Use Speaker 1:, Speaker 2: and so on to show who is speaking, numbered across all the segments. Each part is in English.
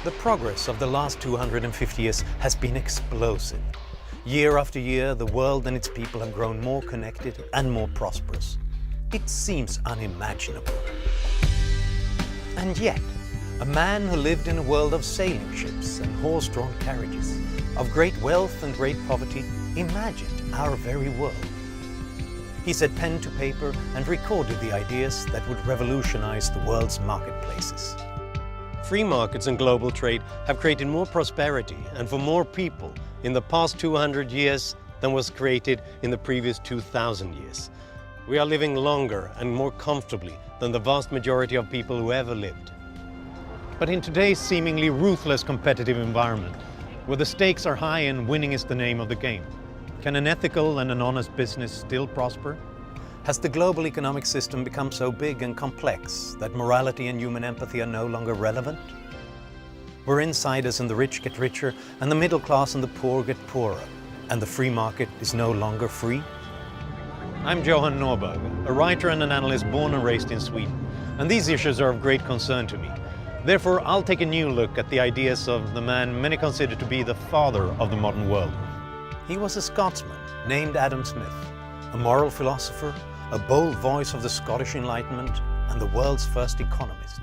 Speaker 1: The progress of the last 250 years has been explosive. Year after year, the world and its people have grown more connected and more prosperous. It seems unimaginable. And yet, a man who lived in a world of sailing ships and horse-drawn carriages, of great wealth and great poverty, imagined our very world. He set pen to paper and recorded the ideas that would revolutionize the world's marketplaces. Free markets and global trade have created more prosperity and for more people in the past 200 years than was created in the previous 2,000 years. We are living longer and more comfortably than the vast majority of people who ever lived. But in today's seemingly ruthless competitive environment, where the stakes are high and winning is the name of the game, can an ethical and an honest business still prosper? Has the global economic system become so big and complex that morality and human empathy are no longer relevant? Where insiders and the rich get richer, and the middle class and the poor get poorer, and the free market is no longer free? I'm Johan Norberg, a writer and an analyst born and raised in Sweden, and these issues are of great concern to me. Therefore, I'll take a new look at the ideas of the man many consider to be the father of the modern world. He was a Scotsman named Adam Smith, a moral philosopher, a bold voice of the Scottish Enlightenment, and the world's first economist.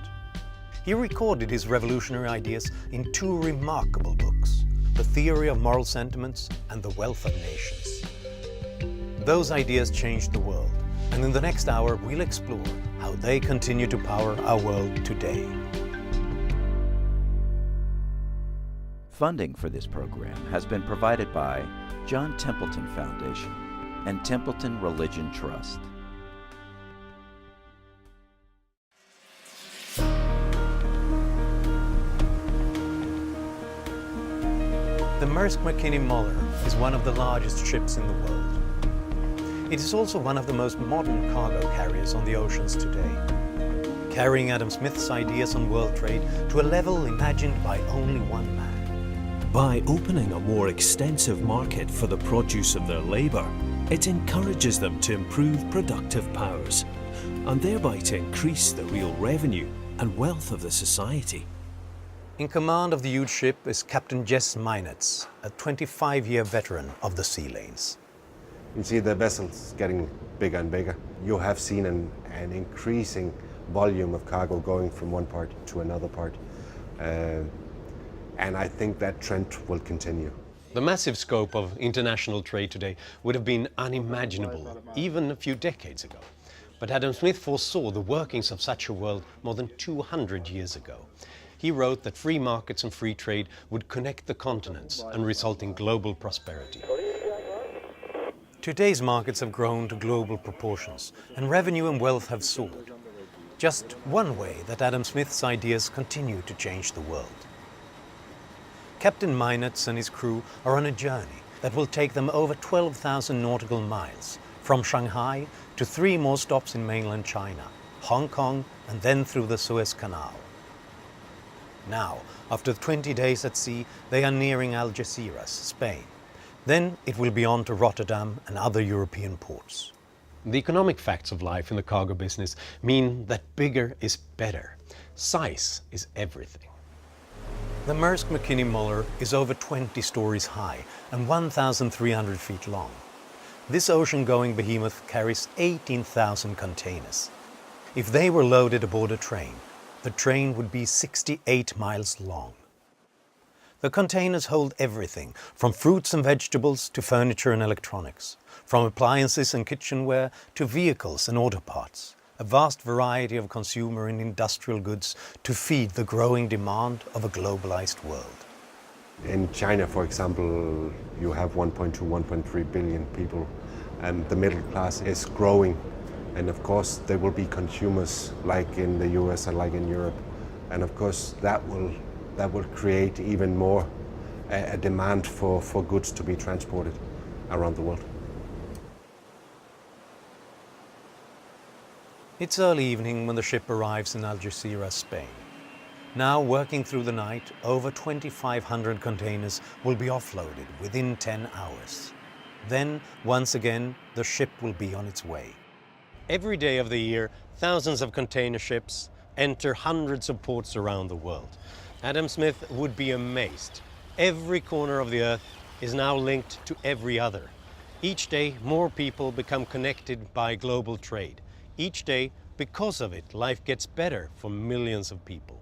Speaker 1: He recorded his revolutionary ideas in two remarkable books, The Theory of Moral Sentiments and The Wealth of Nations. Those ideas changed the world, and in the next hour we'll explore how they continue to power our world today.
Speaker 2: Funding for this program has been provided by John Templeton Foundation and Templeton Religion Trust.
Speaker 1: The Maersk Mc-Kinney Møller is one of the largest ships in the world. It is also one of the most modern cargo carriers on the oceans today, carrying Adam Smith's ideas on world trade to a level imagined by only one man.
Speaker 3: By opening a more extensive market for the produce of their labour, it encourages them to improve productive powers and thereby to increase the real revenue and wealth of the society.
Speaker 1: In command of the huge ship is Captain Jes Meinertz, a 25-year veteran of the sea lanes.
Speaker 4: You see the vessels getting bigger and bigger. You have seen an increasing volume of cargo going from one part to another part. And I think that trend will continue.
Speaker 1: The massive scope of international trade today would have been unimaginable even a few decades ago. But Adam Smith foresaw the workings of such a world more than 200 years ago. He wrote that free markets and free trade would connect the continents and result in global prosperity. Today's markets have grown to global proportions, and revenue and wealth have soared. Just one way that Adam Smith's ideas continue to change the world. Captain Meinertz and his crew are on a journey that will take them over 12,000 nautical miles, from Shanghai to 3 more stops in mainland China, Hong Kong, and then through the Suez Canal. Now, after 20 days at sea, they are nearing Algeciras, Spain. Then it will be on to Rotterdam and other European ports. The economic facts of life in the cargo business mean that bigger is better. Size is everything. The Maersk Mc-Kinney Møller is over 20 stories high and 1,300 feet long. This ocean-going behemoth carries 18,000 containers. If they were loaded aboard a train, the train would be 68 miles long. The containers hold everything from fruits and vegetables to furniture and electronics, from appliances and kitchenware to vehicles and auto parts. A vast variety of consumer and industrial goods to feed the growing demand of a globalized world.
Speaker 4: In China, for example, you have 1.2, 1.3 billion people, and the middle class is growing. And of course, there will be consumers like in the US and like in Europe. And of course, that will create even more a demand for goods to be transported around the world.
Speaker 1: It's early evening when the ship arrives in Algeciras, Spain. Now, working through the night, over 2,500 containers will be offloaded within 10 hours. Then, once again, the ship will be on its way. Every day of the year, thousands of container ships enter hundreds of ports around the world.
Speaker 5: Adam Smith would be amazed. Every corner of the earth is now linked to every other. Each day, more people become connected by global trade. Each day, because of it, life gets better for millions of people.